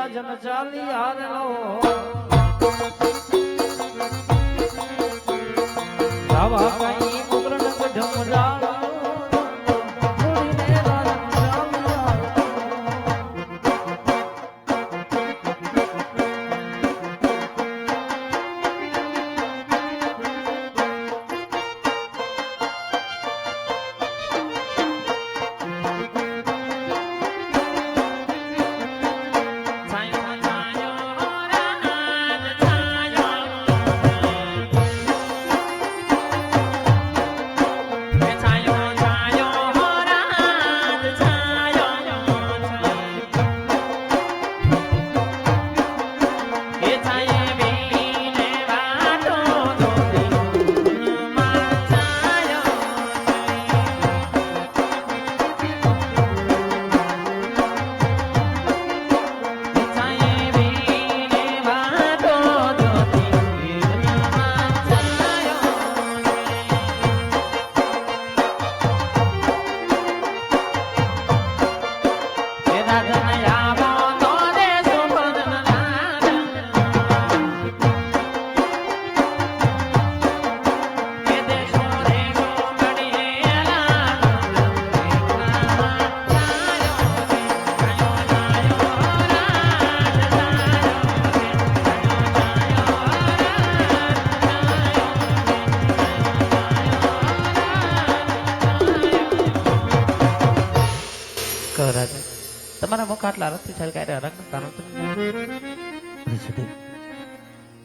રાજન ચાલી હારનો જાવા કઈ મુકરણ ગઢમ જાળો તમારા મુખ આટલા રસ્તી છલકાય રંગ કારણ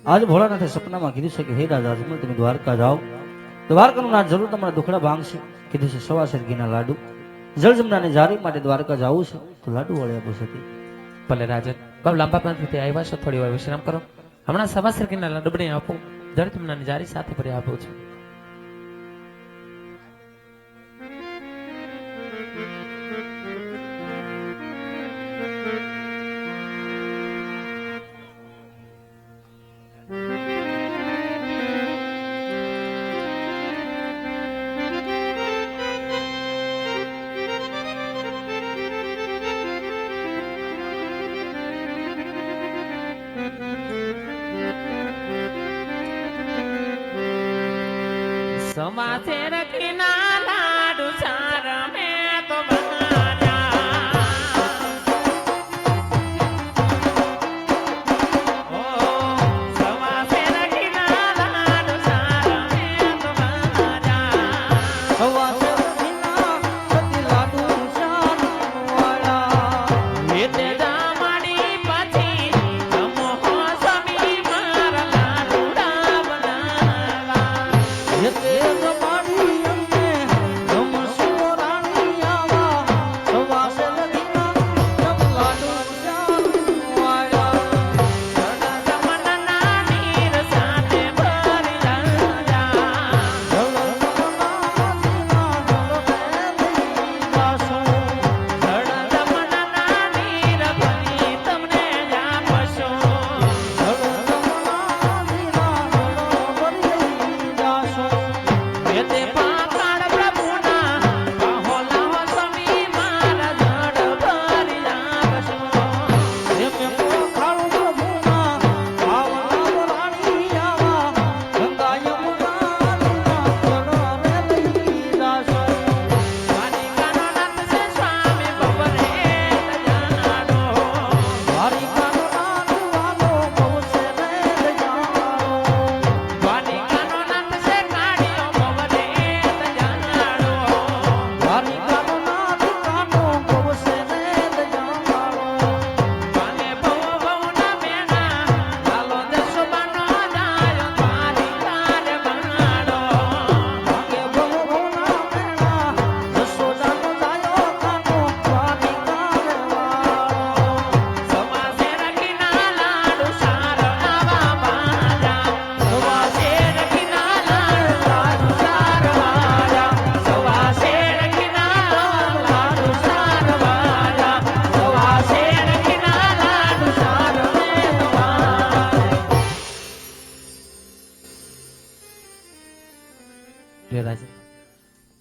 આજ ભોળાનાથે સપનામાં કીધું છે કે હે રાજા અજમલ તમે દ્વારકા જાઓ દ્વારકાનું નાથ જરૂર તમારા દુખડા ભાંગશે કીધું છે સવાસેર ઘીના લાડુ જળજમનાની જારી માટે દ્વારકા જવું છે તો લાડુ વળે આપો સતી ભલે રાજન બહુ લાંબા પ્રાંતથી આવ્યા છો થોડી વાર વિશ્રામ કરો હમણાં સવાસેર ઘીના લાડુ બની આપો જળજમનાની જારી સાથે ભરી આપું છું समासे रखना लाडू सारा में तो बना ओ समासे रखना लाडू सारा में तो बना समासे रखना सती लाडू सारा वाला ये तेरा माड़ी पची तमो समी मारा लाडू बनावा ये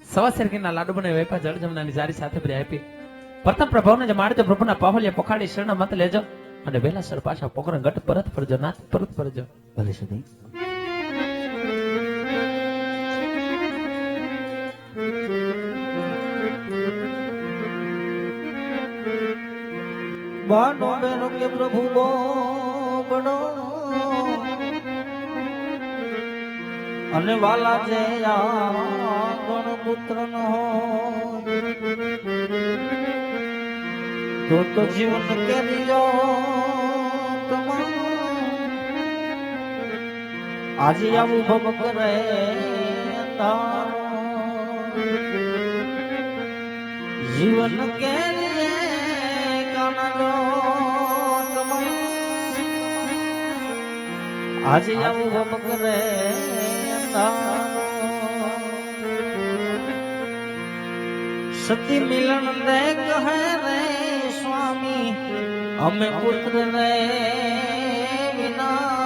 સવાસેર ઘીના લાડુ બને વેપા જળ જમનાની જારી સાથે ભરી આપી પ્રથમ પ્રભાવને જ મારજો પ્રભુના પાહોલિયા પોખાડી શરણ મત લેજો અને વેલાસર પાછા પોકરણ ગઢ પરત ફરજો નાથ, પરત ફરજો. ભલે સતી. બાનો બેનો કે પ્રભુ બોબડો અને વાલા જે ગણ પુત્ર નો તો જીવન કેરીજો આજે આવું ભમક રે જીવન કેરીએ કાનજો આજે આવું ભમક રે સતી મિલન દે કહે રે સ્વામી અમે પુત્ર રે વિના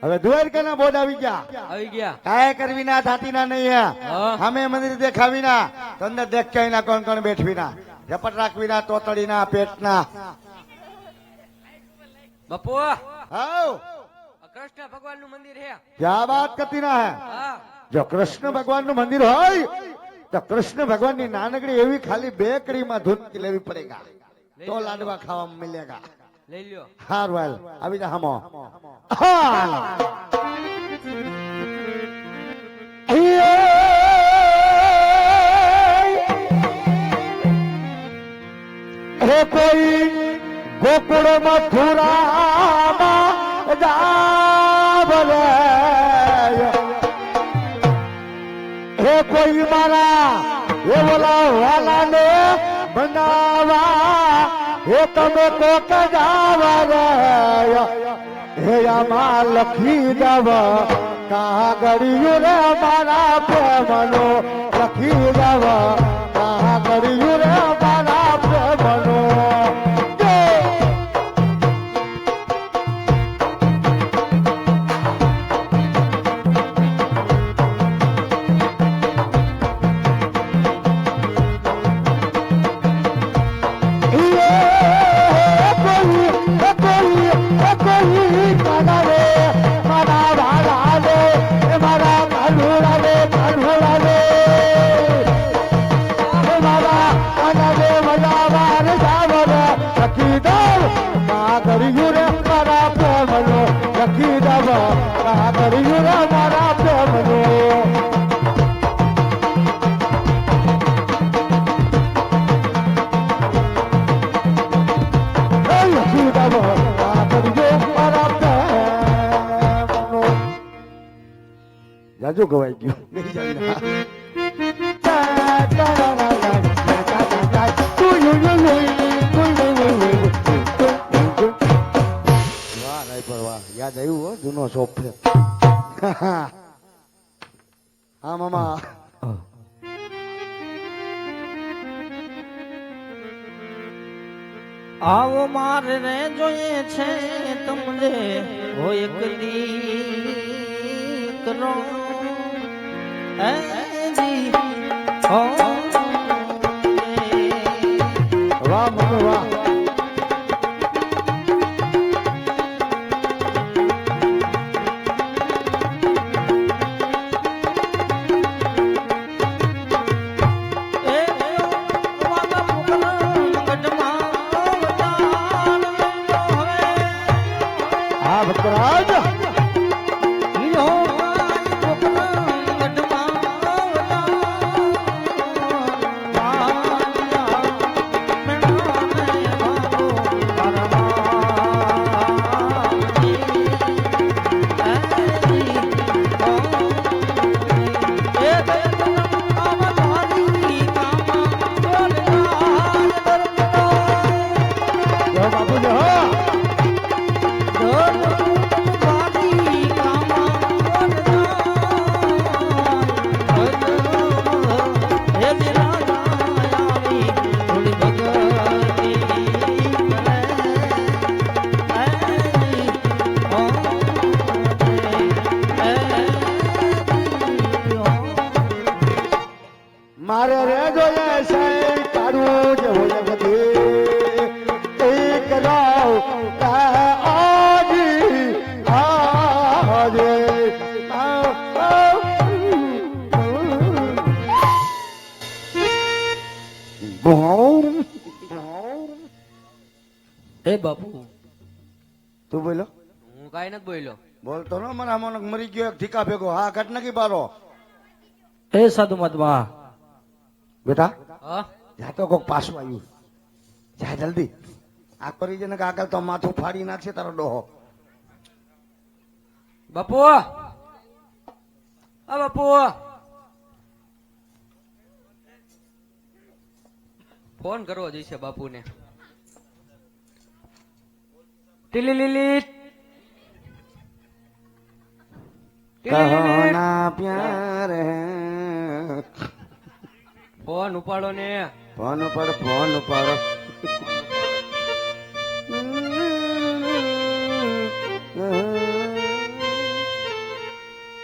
હવે દ્વારકાના બોર્ડ આવી ગયા કાંઈ કરવી ના થાતી ના નહીં અમે મંદિર દેખાવી ના તો અંદર દેખાય ના કોણ કોણ બેઠવી ના ઝપટ રાખવી ના તોતડી ના પેટ ના બાપુ હાઉ કૃષ્ણ ભગવાન નું મંદિર હે ક્યાં વાત કરતી ના હે જો કૃષ્ણ ભગવાન નું મંદિર હોય તો કૃષ્ણ ભગવાન ની નાનકડી એવી ખાલી બેકરી માં ધૂન લેવી પડેગા તો લાડવા ખાવા મિલેગા લઈ લ્યો હાર વાલ આવી જા હમો હે કોઈ ગોકુળ મથુરામાં જાવરે હે કોઈ મારા એ બોલા વાલાને બનાવા હે તમે કોક જાવરે હે આમાં લખી જાવ કાગળિયું રે મારા પ્રેમનો લખી જાવ કાગળિયું રે મારા પ્રેમનો આ કર્યું રે મારા પ્રેમનો જાજુ ગવાઈ ગયું વાહ રાયપર વાહ યાદ આવ્યું હો જૂનો શોપ છે હા મામા આવો મારે રે જોઈએ છે તમને હોય એક દીકરો હે જી હો વાહ મમ્મી વાહ હા ભક્તરાજ બાપુ મારે રે જોઈએ છે તારું જે હોય બધી એક રાવ આજી આજે એ બાપુ તું બોલો હું કાઈ નથી બોલ્યો. બોલતો ને મને આમાં મરી ગયો એક ઠીકા ભેગો હા ઘટ નથી બારો એ સાધુ મહાત્મા બેટા હા જા તો કોક પાછું આવ્યું જા જલ્દી આ કરી છે ને કે આગળ તો માથું ફાડી નાખશે તારો ડોહો બાપુ આ બાપુ ફોન કરવો જોઈશે બાપુને. ટીલી લીલી કહના પ્યાર ફોન ઉપાડો ને. ફોન ઉપર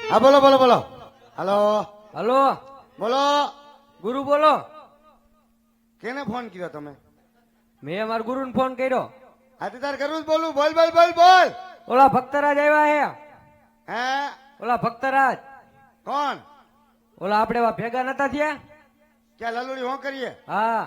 હા બોલો બોલો બોલો હાલો હલો બોલો ગુરુ બોલો. કેને ફોન કર્યો તમે મેં મારા ગુરુને ફોન કર્યો. હાથી તાર કરવું જ બોલું બોલ બોલ બોલ બોલ ઓલા ભક્તરાજ આવ્યા હે. હે ઓલા ભક્તરાજ કોણ ઓલા આપણે ભેગા નતા થયા. ક્યાં લલુડી હો કરીએ હા